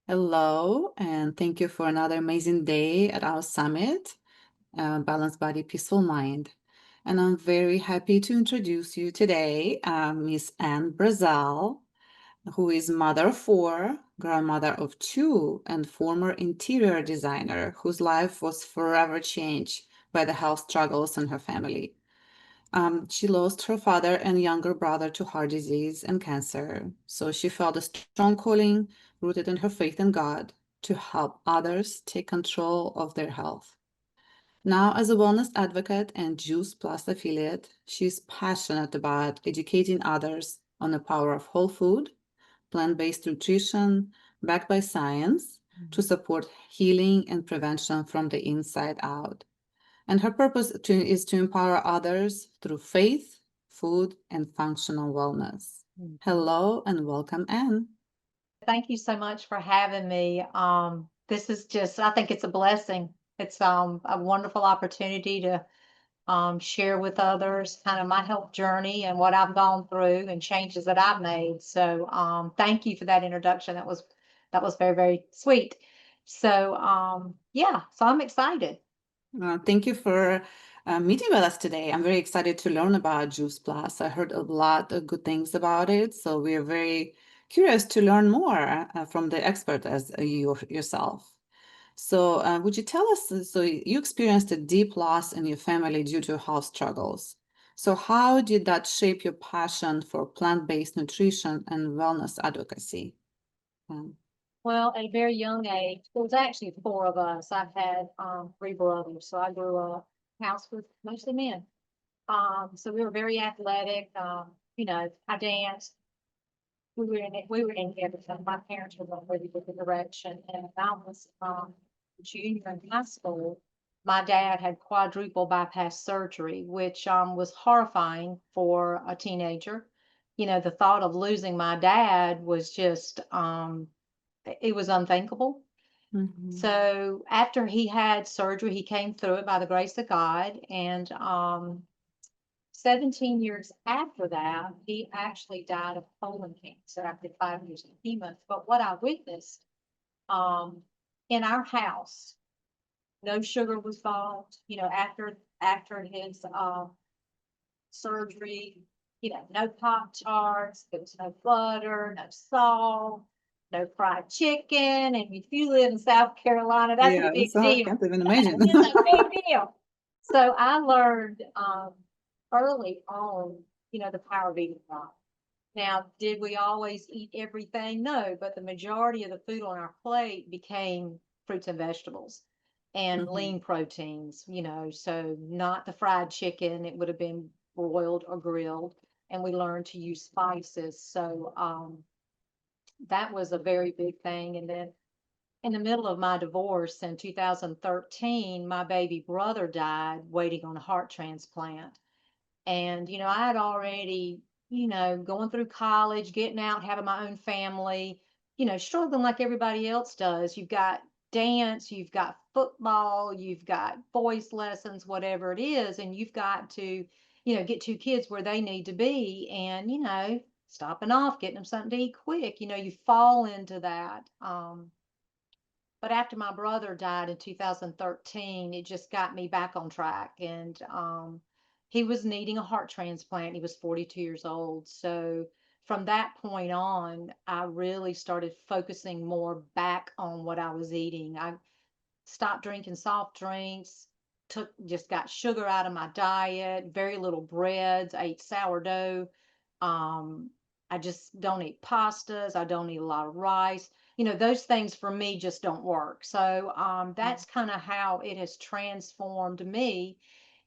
Hello, and thank you for another amazing day at our summit, Balanced Body, Peaceful Mind. And I'm very happy to introduce you today, Miss Anne Brazil, who is mother of four, grandmother of two, and former interior designer whose life was forever changed by the health struggles in her family. She lost her father and younger brother to heart disease and cancer. So she felt a strong calling rooted in her faith in God to help others take control of their health. Now, as a wellness advocate and Juice Plus affiliate, she's passionate about educating others on the power of whole food, plant-based nutrition backed by science to support healing and prevention from the inside out. And her purpose is to empower others through faith, food, and functional wellness. Mhm. Hello and welcome, Anne. Thank you so much for having me. This is just, I think it's a blessing. It's a wonderful opportunity to share with others kind of my health journey and what I've gone through and changes that I've made. So thank you for that introduction. That was very, very sweet. So yeah, so I'm excited. Thank you for meeting with us today. I'm very excited to learn about Juice Plus. I heard a lot of good things about it, so we are very curious to learn more from the expert as you yourself. So, would you tell us? So, you experienced a deep loss in your family due to health struggles. So, how did that shape your passion for plant-based nutrition and wellness advocacy? Um, Well, at a very young age, there was actually four of us. I've had three brothers, so I grew up house with mostly men. So we were very athletic. I danced. We were in everything. My parents were going really different direction. And when I was junior in high school, my dad had quadruple bypass surgery, which was horrifying for a teenager. The thought of losing my dad was just it was unthinkable. mhm. So after he had surgery, he came through it by the grace of God, and 17 years after that, he actually died of colon cancer after 5 years of chemo. But what I witnessed um, in our house, no sugar was bought. After his surgery, no Pop Tarts. There was no butter, no salt, no fried chicken. And if you live in South Carolina, that's a Yeah, big so I deal. can't even That imagine. is a big deal. So I learned early on, the power of eating right. Now, did we always eat everything? No, but the majority of the food on our plate became fruits and vegetables and Mhm. lean proteins, so not the fried chicken. It would have been broiled or grilled. And we learned to use spices. So that was a very big thing. And then in the middle of my divorce in 2013, my baby brother died waiting on a heart transplant. And, I had already, going through college, getting out, having my own family, struggling like everybody else does. You've got dance, you've got football, you've got voice lessons, whatever it is, and you've got to, get two kids where they need to be and, stopping off, getting them something to eat quick. You fall into that. But after my brother died in 2013, it just got me back on track. And he was needing a heart transplant. He was 42 years old. So from that point on, I really started focusing more back on what I was eating. I stopped drinking soft drinks, just got sugar out of my diet, very little breads, I ate sourdough. Um, I just don't eat pastas. I don't eat a lot of rice. Those things for me just don't work. So that's kind of how it has transformed me.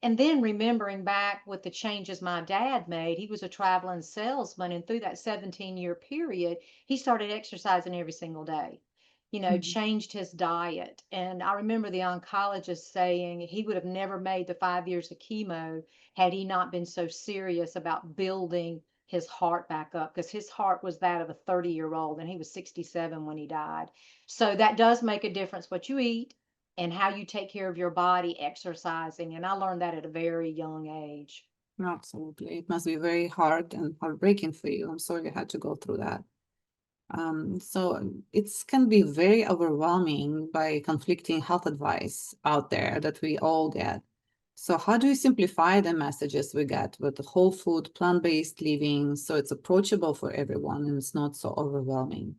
And then remembering back with the changes my dad made, he was a traveling salesman. And through that 17-year period, he started exercising every single day, Mhm. changed his diet. And I remember the oncologist saying he would have never made the 5 years of chemo had he not been so serious about building his heart back up, because his heart was that of a 30-year-old and he was 67 when he died. So that does make a difference what you eat and how you take care of your body exercising. And I learned that at a very young age. Absolutely. It must be very hard and heartbreaking for you. I'm sorry you had to go through that. So it can be very overwhelming by conflicting health advice out there that we all get. So how do you simplify the messages we get with the whole food, plant-based living so it's approachable for everyone and it's not so overwhelming?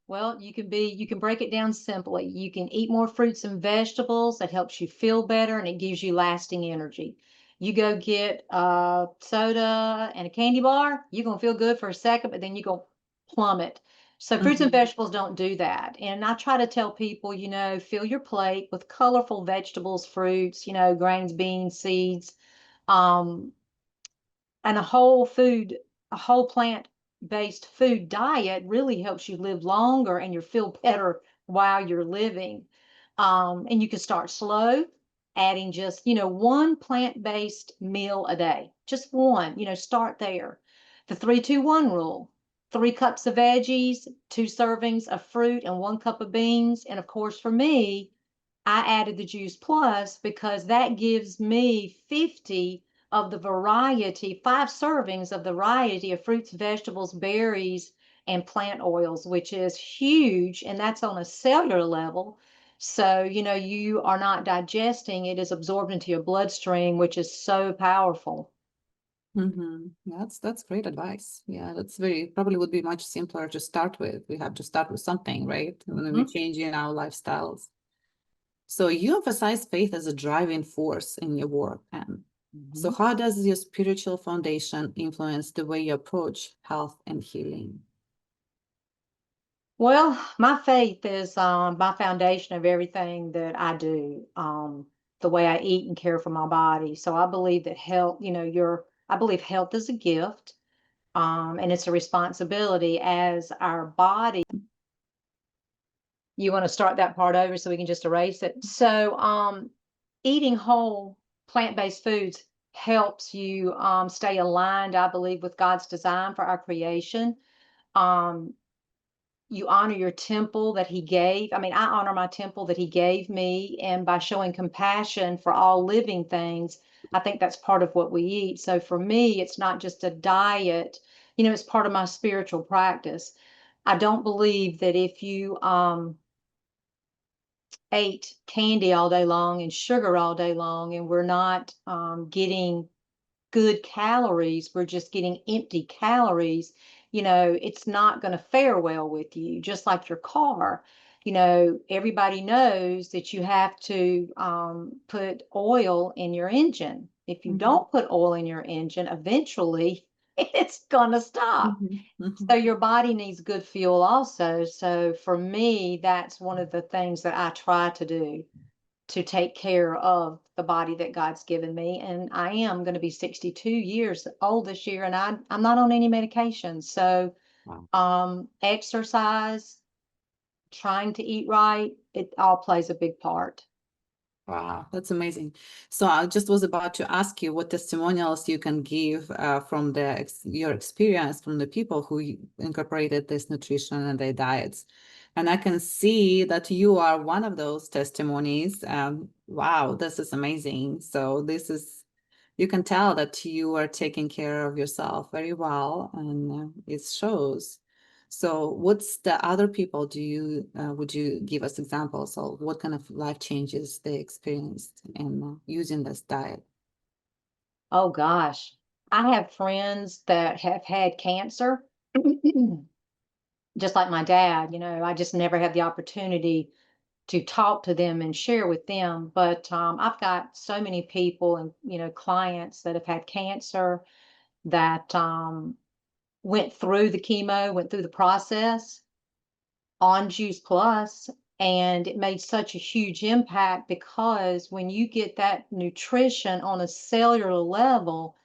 Well, you can break it down simply. You can eat more fruits and vegetables. That helps you feel better and it gives you lasting energy. You go get a soda and a candy bar, you're gonna feel good for a second, but then you go plummet. So fruits and Mhm, vegetables don't do that. And I try to tell people, fill your plate with colorful vegetables, fruits, grains, beans, seeds. Um, and a whole plant-based food diet really helps you live longer and you feel better while you're living. And you can start slow, adding just, one plant-based meal a day. Just one, start there. The 3-2-1 rule. 3 cups of veggies, 2 servings of fruit, and 1 cup of beans. And of course, for me, I added the Juice Plus because that gives me 5 servings of the variety of fruits, vegetables, berries, and plant oils, which is huge. And that's on a cellular level. So, you are not digesting, it is absorbed into your bloodstream, which is so powerful. mhm. That's great advice. Yeah, that's very probably would be much simpler to start with. We have to start with something, right? When we Mhm. change in our lifestyles. So you emphasize faith as a driving force in your work. And so Mhm. how does your spiritual foundation influence the way you approach health and healing? Well, my faith is my foundation of everything that I do, the way I eat and care for my body. So I believe that health, I believe health is a gift, and it's a responsibility as our body. You want to start that part over so we can just erase it. So, eating whole plant-based foods helps you stay aligned, I believe, with God's design for our creation. Um, you honor your temple that he gave. I mean, I honor my temple that he gave me, and by showing compassion for all living things, I think that's part of what we eat. So for me, it's not just a diet, it's part of my spiritual practice. I don't believe that if you ate candy all day long and sugar all day long and we're not getting good calories, we're just getting empty calories, it's not going to fare well with you. Just like your car, everybody knows that you have to put oil in your engine. If you Mhm, don't put oil in your engine, eventually it's going to stop. mhm, So mhm. your body needs good fuel also. So for me, that's one of the things that I try to do to take care of the body that God's given me. And I am going to be 62 years old this year, and I'm not on any medication. So, Wow. exercise, trying to eat right, it all plays a big part. Wow, that's amazing. So I just was about to ask you what testimonials you can give from your experience from the people who incorporated this nutrition and their diets. And I can see that you are one of those testimonies. Wow, this is amazing. So this is, you can tell that you are taking care of yourself very well, and it shows. So, what's the other people do you would you give us examples of what kind of life changes they experienced in using this diet? Oh gosh, I have friends that have had cancer, just like my dad. I just never had the opportunity to talk to them and share with them. But I've got so many people and clients that have had cancer that went through the chemo, went through the process on Juice Plus, and it made such a huge impact because when you get that nutrition on a cellular level,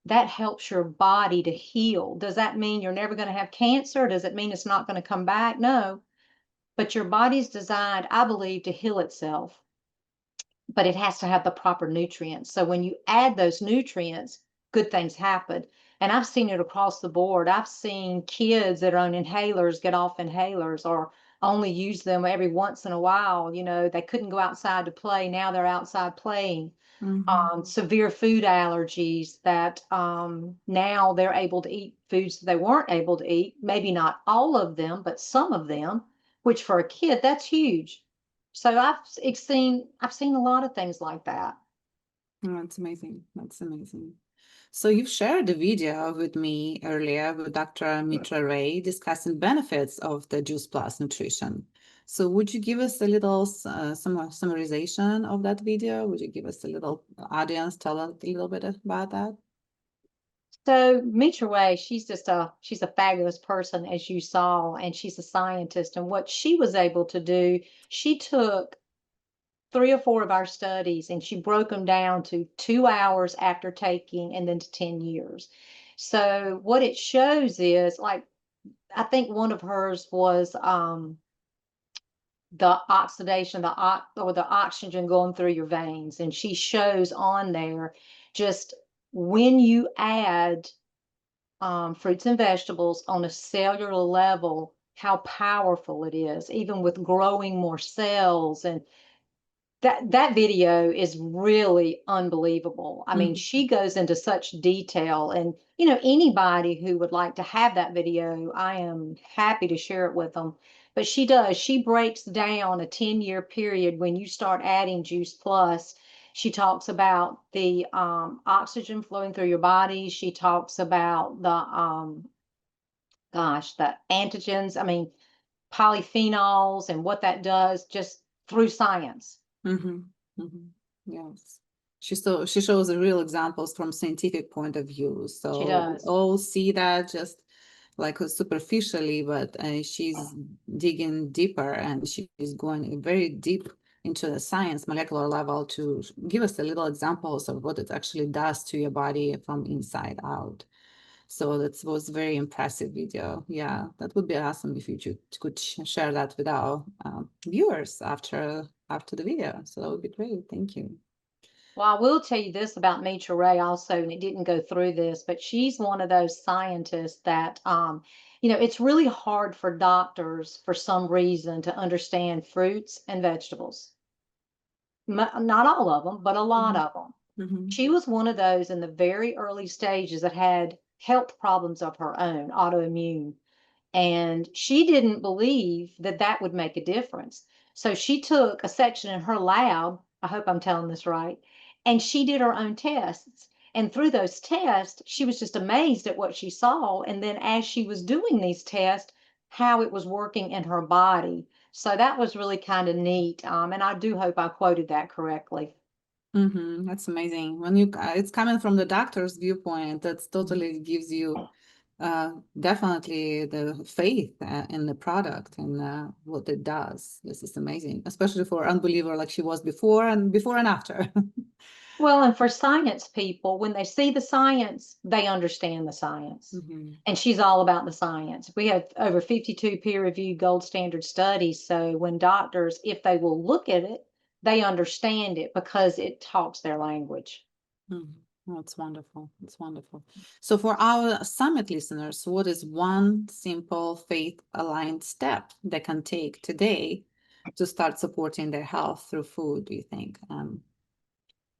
that helps your body to heal. Does that mean you're never going to have cancer? Does it mean it's not going to come back? No, but your body's designed, I believe, to heal itself, but it has to have the proper nutrients. So when you add those nutrients, good things happen. And I've seen it across the board. I've seen kids that are on inhalers get off inhalers or only use them every once in a while. They couldn't go outside to play. Now they're outside playing. Mm-hmm. severe food allergies that now they're able to eat foods that they weren't able to eat. Maybe not all of them, but some of them, which for a kid, that's huge. So I've seen a lot of things like that. Oh, that's amazing. That's amazing. So you've shared a video with me earlier with Dr. Mitra Ray discussing benefits of the Juice Plus nutrition. So would you give us a little summarization of that video? Would you give us a little audience, tell us a little bit about that? So Mitra Ray, she's a fabulous person, as you saw, and she's a scientist. And what she was able to do, she took 3 or 4 of our studies and she broke them down to 2 hours after taking and then to 10 years. So what it shows is like, I think one of hers was the oxidation, or the oxygen going through your veins. And she shows on there just when you add fruits and vegetables on a cellular level, how powerful it is, even with growing more cells. And that video is really unbelievable. I mean, Mhm. she goes into such detail, and anybody who would like to have that video, I am happy to share it with them. But she does. She breaks down a 10-year period when you start adding Juice Plus. She talks about the oxygen flowing through your body. She talks about the antigens. I mean, polyphenols and what that does just through science. Mm-hmm. Mm-hmm. Yes. She shows the real examples from scientific point of view. She So we does. all see that just like superficially, but she's digging deeper and she's going very deep into the science molecular level to give us a little examples of what it actually does to your body from inside out. So that was very impressive video. Yeah, that would be awesome if you could share that with our viewers after the video. So that would be great. Thank you. Well, I will tell you this about Mitra Ray also, and it didn't go through this, but she's one of those scientists that, it's really hard for doctors for some reason to understand fruits and vegetables. Not all of them, but a lot Mhm. of them. Mhm. She was one of those in the very early stages that had health problems of her own, autoimmune. And she didn't believe that that would make a difference. So she took a section in her lab, I hope I'm telling this right, and she did her own tests. And through those tests, she was just amazed at what she saw. And then as she was doing these tests, how it was working in her body. So that was really kind of neat. And I do hope I quoted that correctly. Mhm. That's amazing. When you it's coming from the doctor's viewpoint, that's totally gives you definitely the faith in the product and what it does. This is amazing, especially for unbeliever like she was before and after. Well, and for science people, when they see the science, they understand the science. Mhm. And she's all about the science. We have over 52 peer-reviewed gold standard studies. So when doctors, if they will look at it, they understand it because it talks their language. Mhm. Oh, it's wonderful. It's wonderful. So for our summit listeners, what is one simple faith-aligned step they can take today to start supporting their health through food, do you think?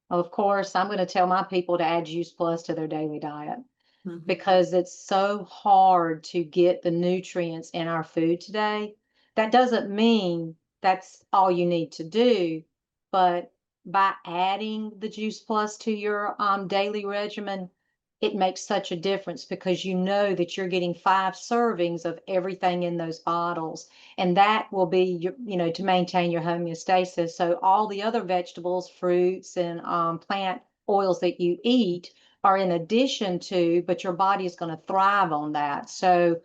Of course, I'm going to tell my people to add Juice Plus to their daily diet, Mhm. because it's so hard to get the nutrients in our food today. That doesn't mean that's all you need to do, but by adding the Juice Plus to your daily regimen, it makes such a difference because you know that you're getting 5 servings of everything in those bottles, and that will be to maintain your homeostasis. So all the other vegetables, fruits, and plant oils that you eat are in addition to, but your body is going to thrive on that. So,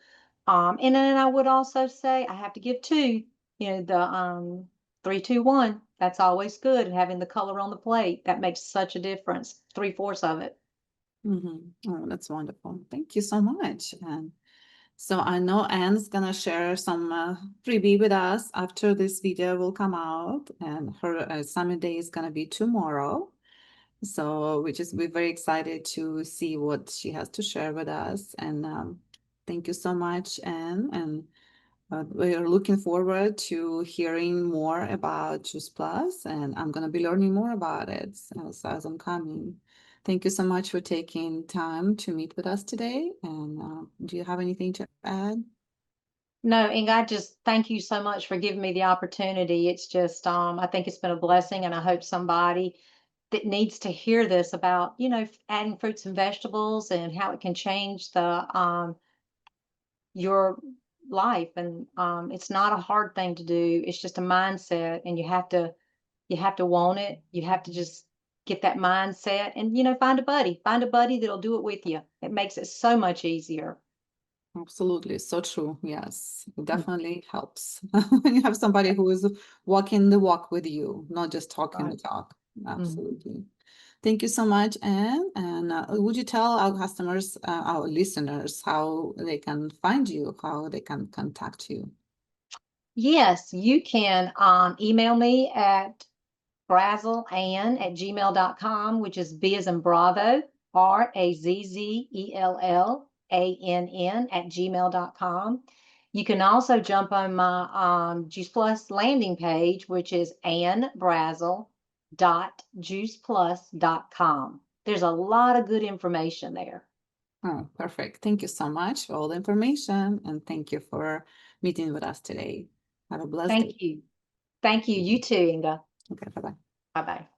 and then I would also say I have to give two, the 3, 2, 1. That's always good. Having the color on the plate, that makes such a difference. 3/4 of it. Mhm. Oh, that's wonderful. Thank you so much. And so I know Anne's gonna share some freebie with us after this video will come out, and her summit day is gonna be tomorrow. So we're very excited to see what she has to share with us. And thank you so much, Anne. And we're looking forward to hearing more about Juice Plus, and I'm going to be learning more about it as I'm coming. Thank you so much for taking time to meet with us today. And do you have anything to add? No, and I just thank you so much for giving me the opportunity. It's just, I think it's been a blessing, and I hope somebody that needs to hear this about, adding fruits and vegetables and how it can change your life. And it's not a hard thing to do. It's just a mindset, and you have to want it. You have to just get that mindset, and find a buddy that'll do it with you. It makes it so much easier. Absolutely, so true. Yes, it Mm, definitely helps when you have somebody who is walking the walk with you, not just talking the right. talk. Mhm. Absolutely. Thank you so much, Anne. And would you tell our customers, our listeners, how they can find you, how they can contact you? Yes, you can email me at brazzellann@gmail.com, which is B as in Bravo, RAZZELLANN @gmail.com. You can also jump on my Juice Plus landing page, which is annbrazel.juiceplus.com. There's a lot of good information there. Oh, perfect. Thank you so much for all the information, and thank you for meeting with us today. Have a blessed day. Thank you. Thank you. You too, Inga. Okay, bye-bye. Bye bye.